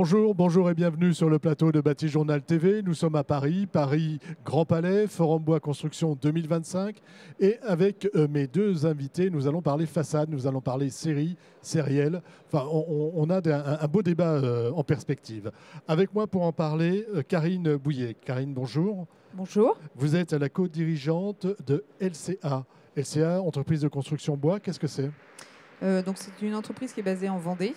Bonjour, bonjour et bienvenue sur le plateau de Bâti Journal TV. Nous sommes à Paris, Paris Grand Palais, Forum Bois Construction 2025. Et avec mes deux invités, nous allons parler façade, nous allons parler série, sérielle. Enfin, on a un beau débat en perspective. Avec moi pour en parler, Karine Bouillet. Karine, bonjour. Bonjour. Vous êtes la co-dirigeante de LCA. LCA, entreprise de construction bois, qu'est-ce que c'est? Donc c'est une entreprise qui est basée en Vendée,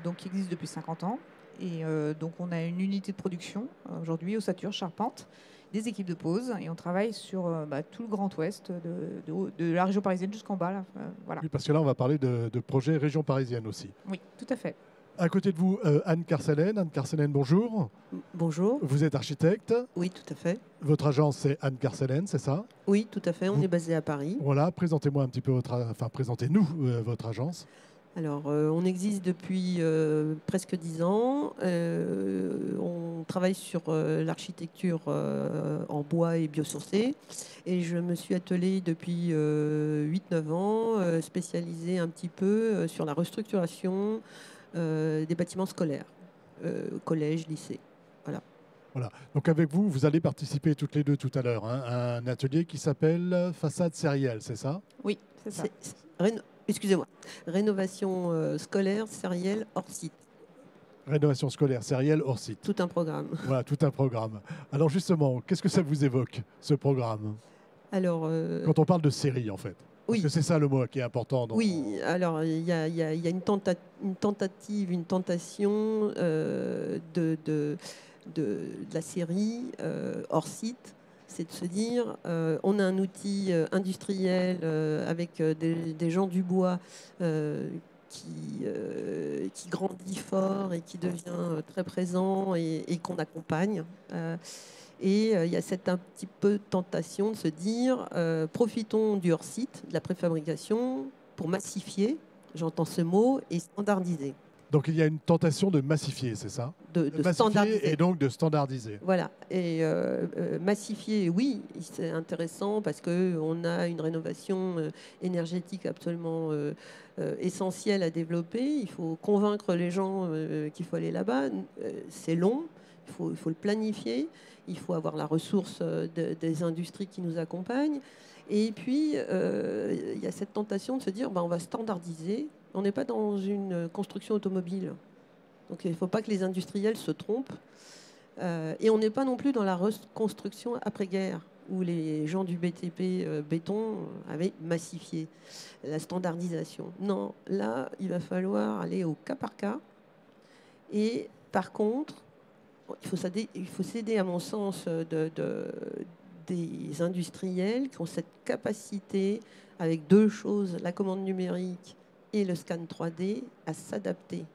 donc qui existe depuis 50 ans. Et donc on a une unité de production aujourd'hui, ossature, charpente, des équipes de pose, et on travaille sur tout le Grand Ouest, de la région parisienne jusqu'en bas. Là, voilà. Oui, parce que là, on va parler de projets région parisienne aussi. Oui, tout à fait. À côté de vous, Anne Carcelen. Anne Carcelen, bonjour. Bonjour. Vous êtes architecte. Oui, tout à fait. Votre agence, c'est Anne Carcelen, c'est ça? Oui, tout à fait. On est basé à Paris. Voilà, présentez-moi un petit peu présentez-nous votre agence. Alors, on existe depuis presque 10 ans. On travaille sur l'architecture en bois et biosourcé. Et je me suis attelée depuis 8-9 ans, spécialisée un petit peu sur la restructuration des bâtiments scolaires, collège, lycée. Voilà. Voilà. Donc avec vous, vous allez participer toutes les deux tout à l'heure à un atelier qui s'appelle Façade sérielle, c'est ça? Oui, c'est ça. Excusez-moi. Rénovation scolaire, sérielle, hors site. Rénovation scolaire, sérielle, hors site. Tout un programme. Voilà, tout un programme. Alors justement, qu'est-ce que ça vous évoque, ce programme? Alors, quand on parle de série, en fait. Parce oui. que c'est ça le mot qui est important. Oui, alors il y a une tentative, une tentation de la série hors site. C'est de se dire, on a un outil industriel avec des gens du bois qui grandit fort et qui devient très présent et qu'on accompagne. Et il y a cette un petit peu tentation de se dire, profitons du hors-site, de la préfabrication, pour massifier, j'entends ce mot, et standardiser. Donc il y a une tentation de massifier, c'est ça? De standardiser. Et donc de standardiser. Voilà. Et massifier, oui, c'est intéressant parce qu'on a une rénovation énergétique absolument essentielle à développer. Il faut convaincre les gens qu'il faut aller là-bas. C'est long, il faut le planifier. Il faut avoir la ressource des industries qui nous accompagnent. Et puis, il y a cette tentation de se dire, on va standardiser. On n'est pas dans une construction automobile. Donc, il ne faut pas que les industriels se trompent. Et on n'est pas non plus dans la reconstruction après-guerre, où les gens du BTP béton avaient massifié la standardisation. Non, là, il va falloir aller au cas par cas. Et par contre, il faut s'aider, à mon sens, des industriels qui ont cette capacité, avec deux choses, la commande numérique et le scan 3D, à s'adapter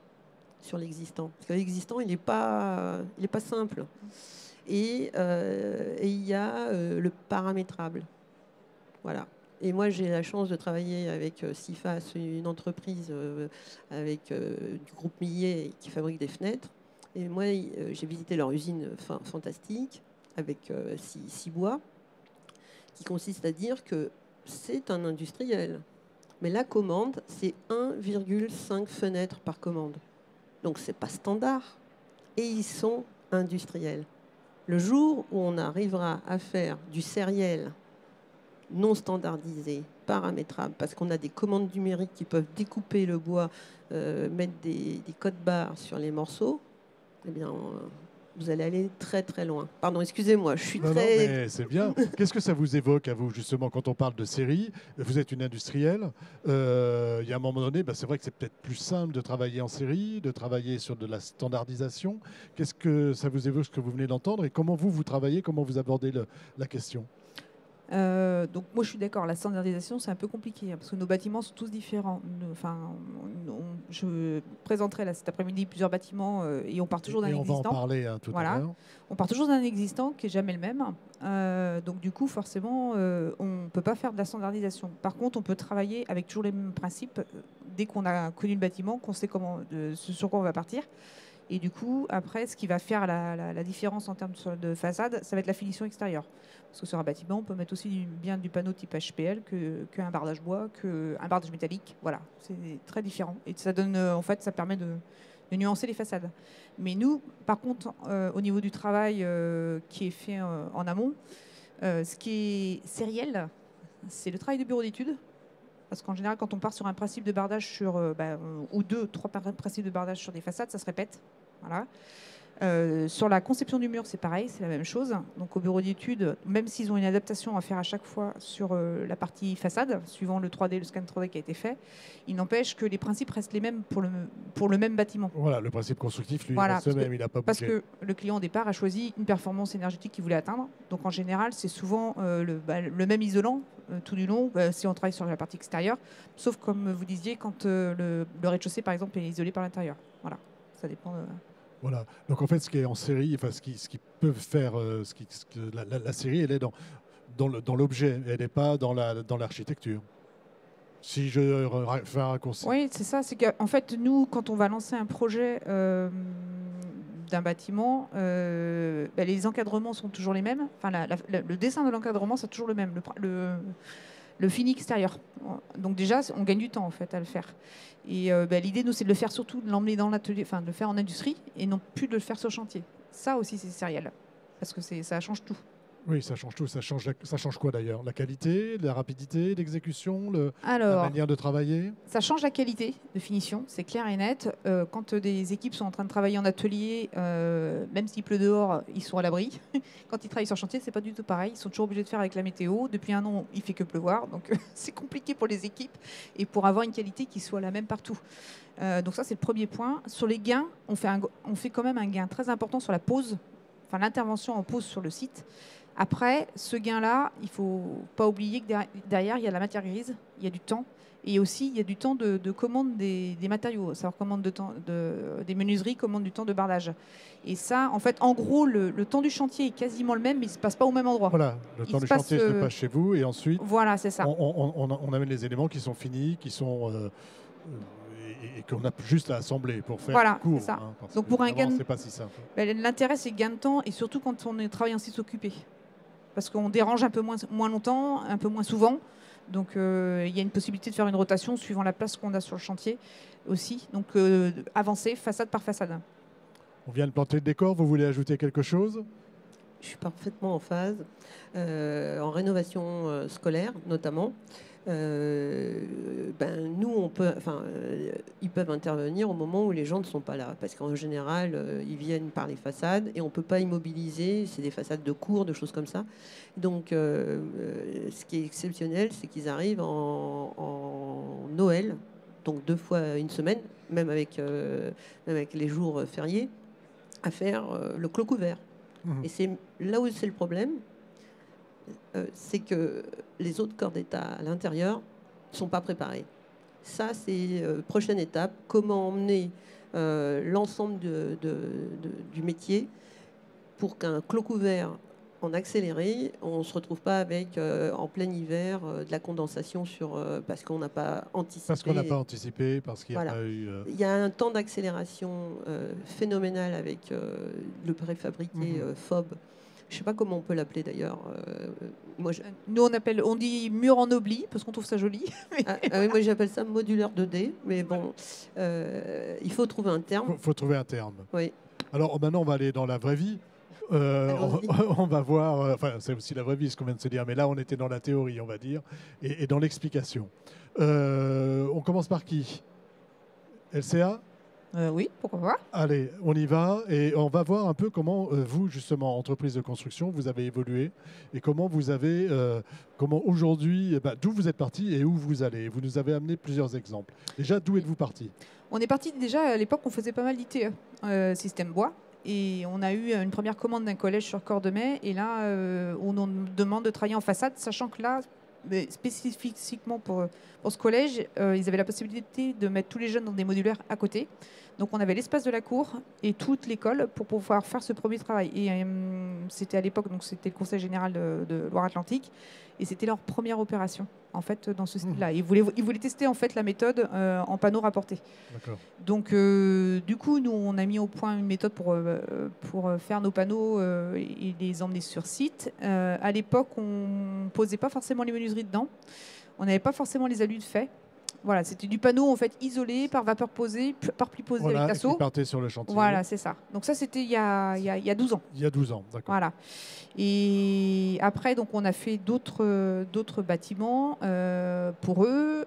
sur l'existant. Parce que l'existant, il n'est pas simple. Et il y a le paramétrable. Voilà. Et moi, j'ai la chance de travailler avec CIFAS, une entreprise avec du groupe Millet qui fabrique des fenêtres. Et moi, j'ai visité leur usine fantastique avec 6 bois, qui consiste à dire que c'est un industriel. Mais la commande, c'est 1,5 fenêtres par commande. Donc, ce n'est pas standard. Et ils sont industriels. Le jour où on arrivera à faire du sériel non standardisé, paramétrable, parce qu'on a des commandes numériques qui peuvent découper le bois, mettre des codes barres sur les morceaux, eh bien, vous allez aller très très loin. Pardon, excusez-moi, je suis Non, mais c'est bien. Qu'est-ce que ça vous évoque à vous, justement, quand on parle de série? Vous êtes une industrielle. Il y a un moment donné, c'est vrai que c'est peut-être plus simple de travailler en série, de travailler sur de la standardisation. Qu'est-ce que ça vous évoque, ce que vous venez d'entendre? Et comment vous travaillez, comment vous abordez la question? Donc moi je suis d'accord, la standardisation c'est un peu compliqué parce que nos bâtiments sont tous différents. Je présenterai là, cet après-midi plusieurs bâtiments et on part toujours d'un existant. On va en parler tout à l'heure. On part toujours d'un existant qui n'est jamais le même. Donc du coup forcément on ne peut pas faire de la standardisation. Par contre on peut travailler avec toujours les mêmes principes dès qu'on a connu le bâtiment, qu'on sait ce sur quoi on va partir. Et du coup, après, ce qui va faire la différence en termes de façade, ça va être la finition extérieure. Parce que sur un bâtiment, on peut mettre aussi bien du panneau type HPL qu'un bardage bois, qu'un bardage métallique. Voilà, c'est très différent. Et ça donne, en fait, ça permet de nuancer les façades. Mais nous, par contre, au niveau du travail qui est fait en amont, ce qui est sériel, c'est le travail de bureau d'études. Parce qu'en général, quand on part sur un principe de bardage ou 2-3 principes de bardage sur des façades, ça se répète. Voilà. Sur la conception du mur, c'est pareil, c'est la même chose. Donc au bureau d'études, même s'ils ont une adaptation à faire à chaque fois sur la partie façade, suivant le 3D, le scan 3D qui a été fait, il n'empêche que les principes restent les mêmes pour le même bâtiment. Voilà, le principe constructif, lui, Voilà, reste le même, il n'a pas bougé. Parce que le client au départ a choisi une performance énergétique qu'il voulait atteindre. Donc en général, c'est souvent le même isolant tout du long, si on travaille sur la partie extérieure, sauf comme vous disiez, quand le rez-de-chaussée, par exemple, est isolé par l'intérieur. Voilà, ça dépend. Voilà. Donc en fait, ce qui est en série, enfin ce qui peut faire, la série, elle est dans l'objet, elle n'est pas dans l'architecture. Si je fais un raccourci. Oui, c'est ça. C'est qu'en fait, nous, quand on va lancer un projet d'un bâtiment, les encadrements sont toujours les mêmes. Enfin, le dessin de l'encadrement, c'est toujours le même. Le fini extérieur. Donc déjà, on gagne du temps en fait à le faire. Et l'idée, nous, c'est de le faire surtout, de l'emmener dans l'atelier, enfin de le faire en industrie et non plus de le faire sur chantier. Ça aussi, c'est sérieux parce que ça change tout. Oui, ça change tout. Ça change quoi d'ailleurs? La qualité, la rapidité, l'exécution, la manière de travailler? Ça change la qualité de finition, c'est clair et net. Quand des équipes sont en train de travailler en atelier, même s'il pleut dehors, ils sont à l'abri. Quand ils travaillent sur chantier, c'est pas du tout pareil. Ils sont toujours obligés de faire avec la météo. Depuis un an, il fait que pleuvoir, donc c'est compliqué pour les équipes et pour avoir une qualité qui soit la même partout. Donc ça, c'est le premier point. Sur les gains, on fait quand même un gain très important sur la pose, enfin l'intervention en pose sur le site. Après, ce gain-là, il ne faut pas oublier que derrière, il y a la matière grise, il y a du temps, et aussi il y a du temps de commande des matériaux. Ça commande des menuiseries, commande du temps de bardage. Et ça, en fait, en gros, le temps du chantier est quasiment le même, mais il ne se passe pas au même endroit. Voilà, le temps du chantier se passe chez vous, et ensuite, voilà, c'est ça. On amène les éléments qui sont finis, qui sont... et qu'on a juste à assembler pour faire court. Ça. Hein, donc pour un gain, c'est pas si simple. L'intérêt, c'est le gain de temps, et surtout quand on travaille en site occupé. Parce qu'on dérange un peu moins longtemps, un peu moins souvent. Donc, il y a une possibilité de faire une rotation suivant la place qu'on a sur le chantier aussi. Donc, avancer façade par façade. On vient de planter le décor. Vous voulez ajouter quelque chose? Je suis parfaitement en phase. En rénovation scolaire, notamment. Nous, ils peuvent intervenir au moment où les gens ne sont pas là, parce qu'en général, ils viennent par les façades et on ne peut pas immobiliser. C'est des façades de cours, de choses comme ça. Donc, ce qui est exceptionnel, c'est qu'ils arrivent en Noël, donc 2 fois une semaine, même avec les jours fériés, à faire le clos couvert. Et c'est là où c'est le problème. C'est que les autres corps d'État à l'intérieur ne sont pas préparés. Ça, c'est prochaine étape. Comment emmener l'ensemble du métier pour qu'un clos couvert en accéléré, on ne se retrouve pas avec, en plein hiver, de la condensation parce qu'on n'a pas anticipé. Parce qu'on n'a pas anticipé, parce qu'il n'y a pas eu... Il y a un temps d'accélération phénoménal avec le préfabriqué FOB. Je ne sais pas comment on peut l'appeler d'ailleurs. Nous, on dit mur en obli, parce qu'on trouve ça joli. Oui, moi j'appelle ça modulaire 2D. Mais bon, il faut trouver un terme. Il faut trouver un terme. Oui. Alors maintenant, on va aller dans la vraie vie. On va voir, c'est aussi la vraie vie ce qu'on vient de se dire, mais là on était dans la théorie, on va dire, et dans l'explication. On commence par qui? LCA? Oui, pourquoi pas. Allez, on y va et on va voir un peu comment vous, justement, entreprise de construction, vous avez évolué et comment vous avez, comment aujourd'hui, d'où vous êtes parti et où vous allez. Vous nous avez amené plusieurs exemples. Déjà, d'où êtes-vous parti? On est parti déjà à l'époque, on faisait pas mal d'ITE, système bois. Et on a eu une première commande d'un collège sur Cordemais. Et là, on nous demande de travailler en façade, sachant que là, spécifiquement pour ce collège, ils avaient la possibilité de mettre tous les jeunes dans des modulaires à côté. Donc on avait l'espace de la cour et toute l'école pour pouvoir faire ce premier travail. Et c'était à l'époque, donc c'était le Conseil général de Loire-Atlantique, et c'était leur première opération en fait dans ce style-là. Ils voulaient tester en fait la méthode en panneaux rapportés. Donc du coup, nous on a mis au point une méthode pour faire nos panneaux et les emmener sur site. À l'époque, on posait pas forcément les menuiseries dedans. On n'avait pas forcément les alus de fait. Voilà, c'était du panneau en fait isolé par vapeur posée, par pli posé Voilà, avec et qui tasseau. partait sur le chantier. Voilà, c'est ça. Donc ça, c'était il y a 12 ans. Il y a 12 ans, d'accord. Voilà. Et après, donc, on a fait d'autres bâtiments pour eux,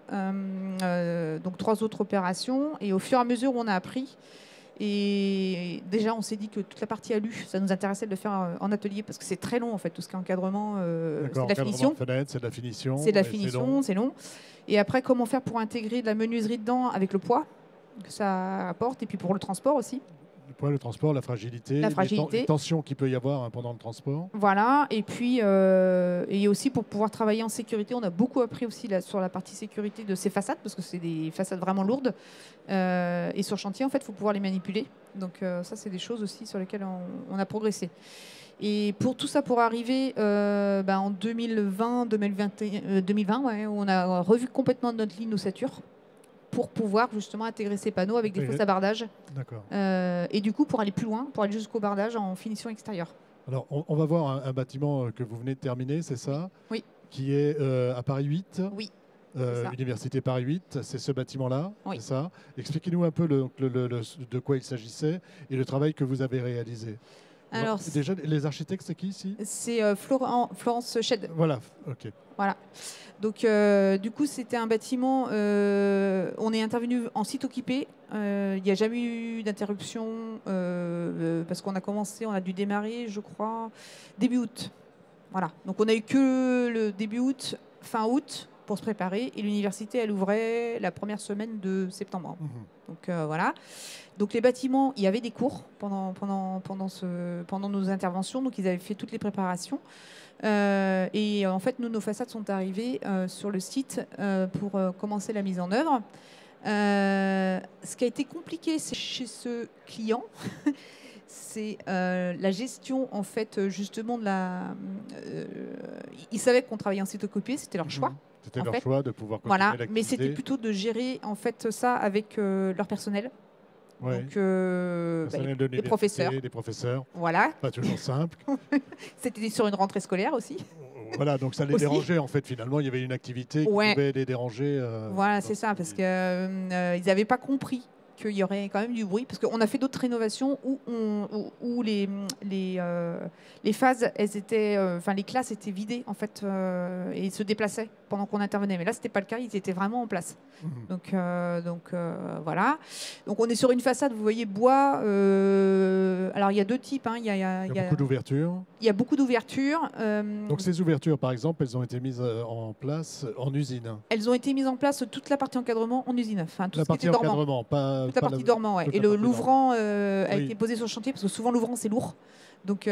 donc 3 autres opérations. Et au fur et à mesure, on a appris. Et déjà, on s'est dit que toute la partie alu, ça nous intéressait de le faire en atelier parce que c'est très long en fait, tout ce qui est encadrement, c'est de la finition. C'est de la finition. C'est de la finition, c'est long. Et après, comment faire pour intégrer de la menuiserie dedans avec le poids que ça apporte, et puis pour le transport aussi. Le poids, le transport, la fragilité, les tensions qu'il peut y avoir pendant le transport. Voilà, et puis et aussi pour pouvoir travailler en sécurité, on a beaucoup appris aussi sur la partie sécurité de ces façades, parce que c'est des façades vraiment lourdes. Et sur chantier, en fait, il faut pouvoir les manipuler. Donc ça, c'est des choses aussi sur lesquelles on a progressé. Et pour tout ça, pour arriver en 2020, ouais, on a revu complètement notre ligne ossature pour pouvoir justement intégrer ces panneaux avec des fosses à bardage. D'accord. Et du coup, pour aller plus loin, pour aller jusqu'au bardage en finition extérieure. Alors, on va voir un bâtiment que vous venez de terminer, c'est ça? Oui. Qui est à Paris 8. Oui. Université Paris 8, c'est ce bâtiment-là, oui. c'est ça? Expliquez-nous un peu de quoi il s'agissait et le travail que vous avez réalisé. Alors, déjà, les architectes, c'est qui ici? C'est Florence Sched. Voilà, ok. Voilà. Donc, du coup, c'était un bâtiment. On est intervenu en site occupé. Il n'y a jamais eu d'interruption parce qu'on a dû démarrer, je crois, début août. Voilà. Donc, on a eu que le début août, fin août pour se préparer. Et l'université, elle ouvrait la première semaine de septembre. Donc, voilà. Donc les bâtiments, il y avait des cours pendant nos interventions, donc ils avaient fait toutes les préparations. Et en fait, nos façades sont arrivées sur le site pour commencer la mise en œuvre. Ce qui a été compliqué chez ce client, c'est la gestion en fait justement de la. Ils savaient qu'on travaillait en site occupé, c'était leur choix. C'était leur choix de pouvoir continuer l'activité. Mais c'était plutôt de gérer en fait ça avec leur personnel. Ouais. Donc, les professeurs. Voilà. Pas toujours simple. C'était sur une rentrée scolaire aussi. Voilà, donc ça les dérangeait en fait. Finalement, il y avait une activité qui pouvait les déranger. Voilà, c'est ça, parce qu'ils n'avaient pas compris qu'il y aurait quand même du bruit, parce qu'on a fait d'autres rénovations où les phases, les classes étaient vidées en fait et se déplaçaient pendant qu'on intervenait. Mais là, c'était pas le cas, ils étaient vraiment en place. Donc voilà. Donc on est sur une façade, vous voyez, bois. Alors il y a 2 types. Il y a beaucoup d'ouvertures. Il y a beaucoup d'ouvertures. Donc ces ouvertures, par exemple, elles ont été mises en place en usine. Elles ont été mises en place toute la partie encadrement en usine. Enfin, tout la ce qui partie était encadrement, toute la partie dormant, ouais. Et l'ouvrant a été posé sur le chantier parce que souvent l'ouvrant c'est lourd. Donc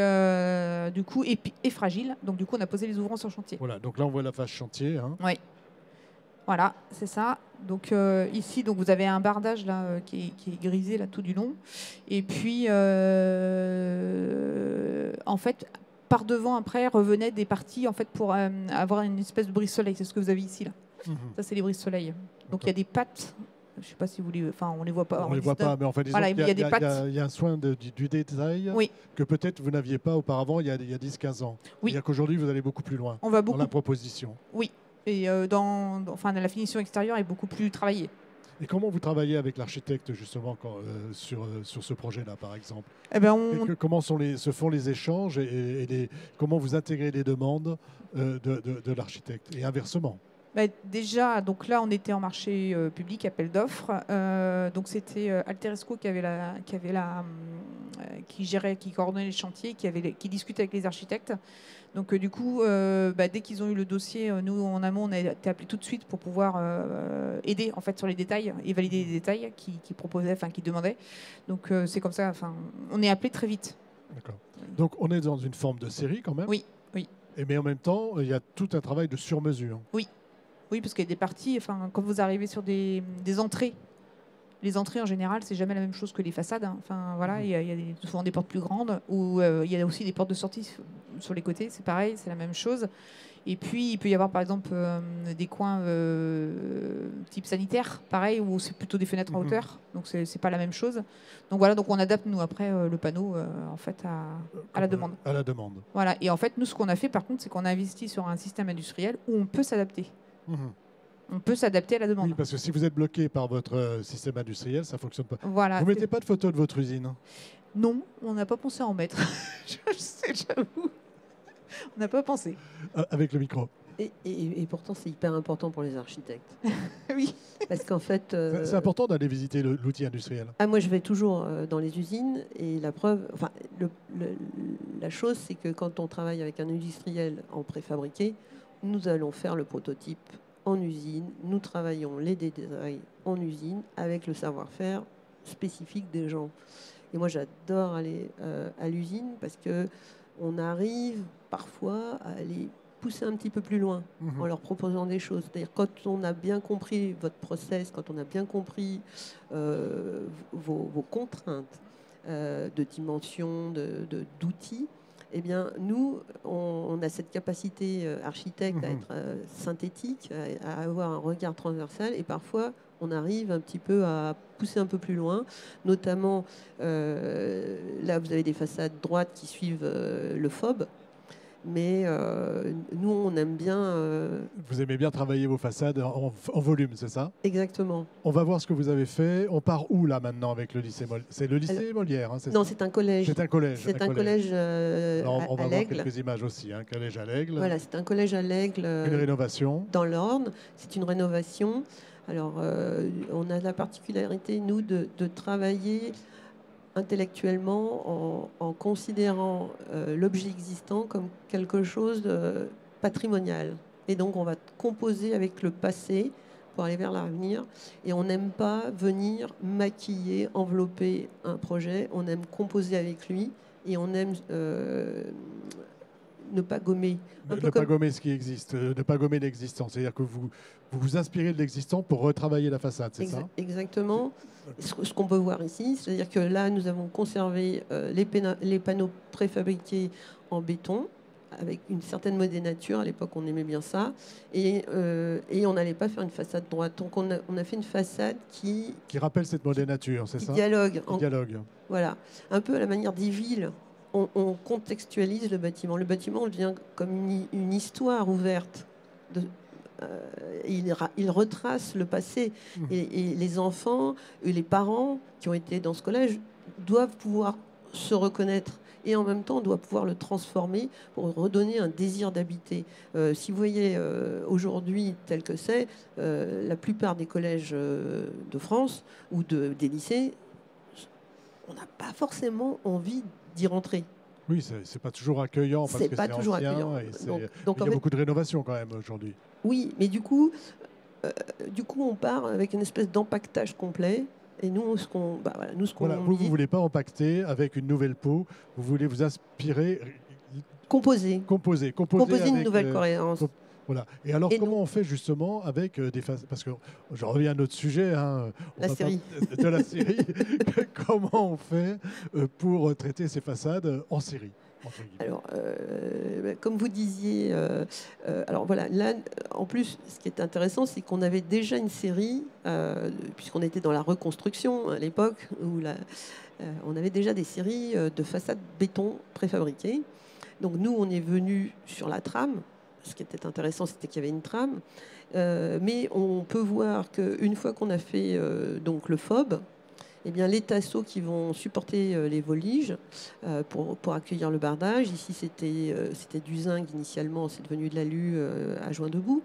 du coup et fragile. Donc du coup on a posé les ouvrants sur le chantier. Voilà. Donc là on voit la phase chantier. Oui. Voilà, c'est ça. Donc ici, donc vous avez un bardage là qui est grisé là tout du long. Et puis en fait, par devant après revenaient des parties en fait pour avoir une espèce de brise-soleil. C'est ce que vous avez ici là. Ça c'est les brises-soleil. Donc il y a des pattes. Je ne sais pas si vous les... Enfin, on les voit pas. On les voit pas, mais en fait, disons il y a un soin du détail que peut-être vous n'aviez pas auparavant il y a 10-15 ans. Oui. Il y a qu'aujourd'hui, vous allez beaucoup plus loin dans la proposition. Oui. Et la finition extérieure est beaucoup plus travaillée. Et comment vous travaillez avec l'architecte justement sur ce projet-là, par exemple? Comment se font les échanges et comment vous intégrez les demandes de l'architecte et inversement? Déjà, donc là, on était en marché public, appel d'offres. Donc c'était Alteresco qui gérait, qui coordonnait les chantiers, qui discutait avec les architectes. Donc du coup, dès qu'ils ont eu le dossier, nous en amont, on a été appelés tout de suite pour pouvoir aider en fait sur les détails et valider les détails qu'ils proposaient, enfin qu'ils demandaient. Donc c'est comme ça. Enfin, on est appelés très vite. D'accord. Donc on est dans une forme de série quand même. Oui. Mais en même temps, il y a tout un travail de sur-mesure. Oui, parce qu'il y a des parties, quand vous arrivez sur des entrées, les entrées en général, c'est jamais la même chose que les façades. Enfin, voilà, il y a souvent des portes plus grandes, ou il y a aussi des portes de sortie sur les côtés, c'est pareil, c'est la même chose. Et puis, il peut y avoir par exemple des coins type sanitaire, pareil, où c'est plutôt des fenêtres en hauteur, donc c'est pas la même chose. Donc voilà, donc on adapte nous après le panneau en fait à la demande. À la demande. Voilà, et en fait, nous, ce qu'on a fait par contre, c'est qu'on a investi sur un système industriel où on peut s'adapter. On peut s'adapter à la demande. Oui, parce que si vous êtes bloqué par votre système industriel, ça ne fonctionne pas. Voilà. Vous ne mettez pas de photos de votre usine? Non, on n'a pas pensé à en mettre. Je sais, j'avoue. On n'a pas pensé. Avec le micro. Et pourtant, c'est hyper important pour les architectes. Oui. Parce qu'en fait... C'est important d'aller visiter l'outil industriel. Ah, moi, je vais toujours dans les usines et la preuve... Enfin, la chose, c'est que quand on travaille avec un industriel en préfabriqué, nous allons faire le prototype en usine. Nous travaillons les détails en usine avec le savoir-faire spécifique des gens. Et moi, j'adore aller à l'usine parce que on arrive parfois à aller pousser un petit peu plus loin en leur proposant des choses. C'est-à-dire quand on a bien compris votre process, quand on a bien compris vos contraintes de dimension, d'outils, eh bien, nous, on a cette capacité architecte à être synthétique, à avoir un regard transversal, et parfois, on arrive un petit peu à pousser un peu plus loin. Notamment, là, vous avez des façades droites qui suivent le FOB, mais nous, on aime bien... Vous aimez bien travailler vos façades en volume, c'est ça? Exactement. On va voir ce que vous avez fait. On part où, là, maintenant, avec le lycée Molière? C'est le lycée Molière, hein, non, c'est un collège. C'est un collège. C'est un collège Alors, on va à voir l'Aigle. quelques images aussi. Un collège à l'Aigle. Voilà, c'est un collège à l'Aigle. Une rénovation. Dans l'Orne. C'est une rénovation. Alors, on a la particularité, nous, de travailler intellectuellement en considérant l'objet existant comme quelque chose de patrimonial. Et donc, on va composer avec le passé pour aller vers l'avenir. Et on n'aime pas venir maquiller, envelopper un projet. On aime composer avec lui et on aime ne pas gommer. Ne pas gommer ce qui existe, ne pas gommer l'existant. C'est-à-dire que vous vous inspirez de l'existant pour retravailler la façade, c'est ça? Exactement. Ce qu'on peut voir ici, c'est-à-dire que là, nous avons conservé les panneaux préfabriqués en béton avec une certaine modénature. À l'époque, on aimait bien ça. Et on n'allait pas faire une façade droite. Donc, on a fait une façade qui rappelle cette modénature, c'est ça? Dialogue. Dialogue. Voilà. Un peu à la manière des villes. On contextualise le bâtiment. Le bâtiment devient comme une histoire ouverte. Il retrace le passé. Et les enfants et les parents qui ont été dans ce collège doivent pouvoir se reconnaître. Et en même temps, on doit pouvoir le transformer pour redonner un désir d'habiter. Si vous voyez aujourd'hui tel que c'est, la plupart des collèges de France ou des lycées, on n'a pas forcément envie d'y rentrer. Oui, c'est pas toujours accueillant parce que c'est toujours ancien accueillant. et donc, il y a beaucoup de rénovations quand même aujourd'hui. Oui, mais du coup, on part avec une espèce d'empaquetage complet. Et nous, ce qu'on vous ne voulez pas empacter avec une nouvelle peau, vous voulez vous inspirer, composer une nouvelle cohérence. Voilà. Et alors, comment on fait justement avec des façades? Parce que je reviens à notre sujet, la série. De la série. Comment on fait pour traiter ces façades en série? Alors, comme vous disiez, alors voilà, là, en plus, ce qui est intéressant, c'est qu'on avait déjà une série, puisqu'on était dans la reconstruction à l'époque, où on avait déjà des séries de façades béton préfabriquées. Donc nous, on est venu sur la trame. Ce qui était intéressant, c'était qu'il y avait une trame. Mais on peut voir qu'une fois qu'on a fait donc le FOB, eh bien, les tasseaux qui vont supporter les voliges pour accueillir le bardage. Ici, c'était du zinc initialement, c'est devenu de l'alu à joint debout.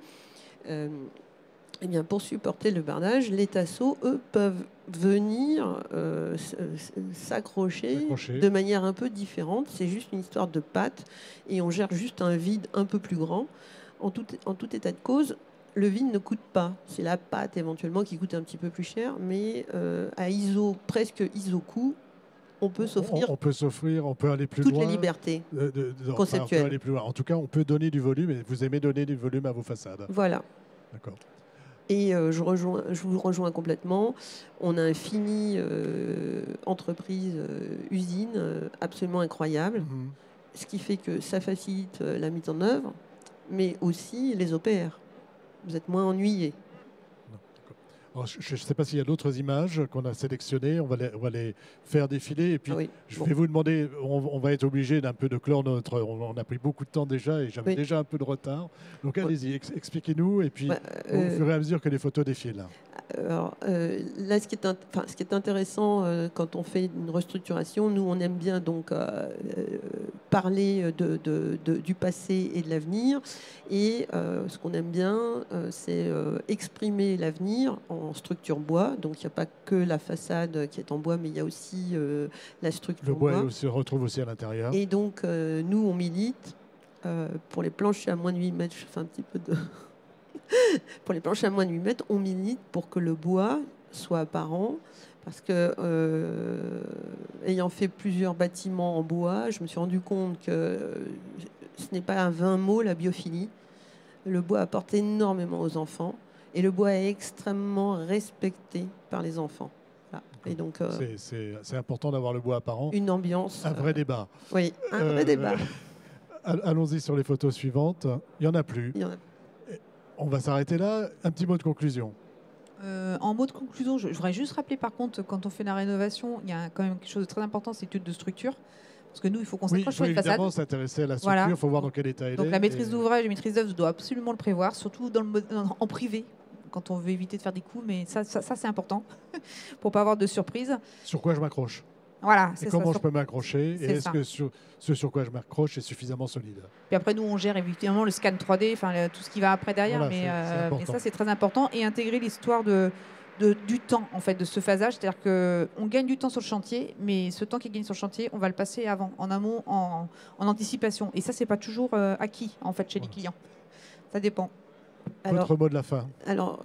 Eh bien, pour supporter le bardage, les tasseaux, eux, peuvent venir s'accrocher de manière un peu différente. C'est juste une histoire de patte et on gère juste un vide un peu plus grand. En tout état de cause, le vide ne coûte pas. C'est la pâte éventuellement qui coûte un petit peu plus cher, mais à presque ISO-coût, on peut s'offrir. On peut aller plus loin. Toutes les libertés conceptuelles. On peut aller plus loin. En tout cas, on peut donner du volume et vous aimez donner du volume à vos façades. Voilà. D'accord. Et je vous rejoins complètement. On a un fini entreprise, usine absolument incroyable, ce qui fait que ça facilite la mise en œuvre, mais aussi les OPR. Vous êtes moins ennuyés. Alors, je ne sais pas s'il y a d'autres images qu'on a sélectionnées. On va les faire défiler. Et puis, Ah oui, je bon. vais vous demander, on va être obligé d'un peu de clore notre... On a pris beaucoup de temps déjà et j'avais Oui. déjà un peu de retard. Donc, Ouais. allez-y, expliquez-nous. Et puis, Bah, au fur et à mesure que les photos défilent. Alors, là, ce qui est intéressant quand on fait une restructuration, nous, on aime bien donc parler du passé et de l'avenir. Et ce qu'on aime bien, c'est exprimer l'avenir en structure bois. Donc, il n'y a pas que la façade qui est en bois, mais il y a aussi la structure Le bois bois. se retrouve aussi à l'intérieur. Et donc, nous, on milite pour les planchers à moins de 8 mètres. Je fais un petit peu de... Pour les planches à moins de 8 mètres, on milite pour que le bois soit apparent. Parce que, ayant fait plusieurs bâtiments en bois, je me suis rendu compte que ce n'est pas un vain mot, la biophilie. Le bois apporte énormément aux enfants. Et le bois est extrêmement respecté par les enfants. Voilà. Et donc, C'est important d'avoir le bois apparent. une ambiance. Un vrai débat. Oui, un vrai débat. Allons-y sur les photos suivantes. Il n'y en a plus. Il y en a. On va s'arrêter là. Un petit mot de conclusion. En mot de conclusion, je voudrais juste rappeler par contre, quand on fait la rénovation, il y a quand même quelque chose de très important, c'est l'étude de structure. Parce que nous, il faut qu'on Oui, s'accroche il sur faut une façade. évidemment s'intéresser à la structure. Il faut voir dans quel état elle est. Donc la maîtrise et- d'ouvrage et maîtrise d'œuvre doit absolument le prévoir, surtout en privé, quand on veut éviter de faire des coups. Mais ça c'est important pour pas avoir de surprise. Sur quoi je m'accroche Voilà, et c'est comment ça. je peux m'accrocher. Et C'est est-ce ça. que ce sur quoi je m'accroche est suffisamment solide? Puis après, nous, on gère évidemment le scan 3D, enfin tout ce qui va après derrière. Voilà, mais, c'est important. mais ça, c'est très important. Et intégrer l'histoire du temps, en fait, de ce phasage. C'est-à-dire qu'on gagne du temps sur le chantier, mais ce temps qui gagne sur le chantier, on va le passer avant, en amont, en anticipation. Et ça, c'est pas toujours acquis, en fait, chez les clients. Ça dépend. Alors, Votre mot de la fin. Alors,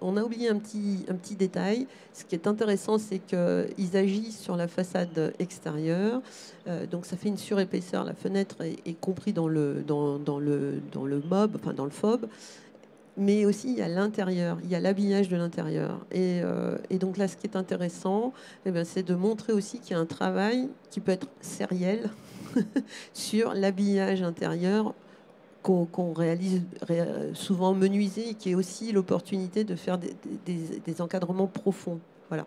on a oublié un petit détail. Ce qui est intéressant, c'est qu'ils agissent sur la façade extérieure. Donc, ça fait une surépaisseur. La fenêtre est compris dans le MOB, enfin dans le FOB. Mais aussi, il y a l'intérieur, il y a l'habillage de l'intérieur. Et donc là, ce qui est intéressant, c'est de montrer aussi qu'il y a un travail qui peut être sériel sur l'habillage intérieur qu'on réalise souvent menuisé et qui est aussi l'opportunité de faire des encadrements profonds. Voilà.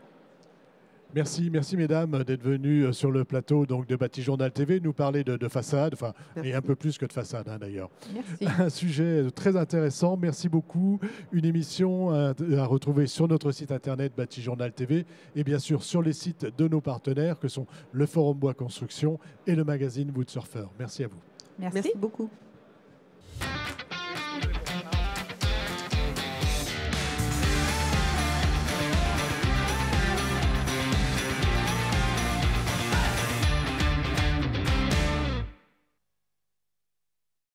Merci mesdames d'être venues sur le plateau donc, de Bâti Journal TV nous parler de façade, enfin, et un peu plus que de façade d'ailleurs. Merci. Un sujet très intéressant, merci beaucoup. Une émission à retrouver sur notre site internet Bâti Journal TV et bien sûr sur les sites de nos partenaires que sont le Forum Bois Construction et le magazine Wood Surfer. Merci à vous. Merci. Merci beaucoup.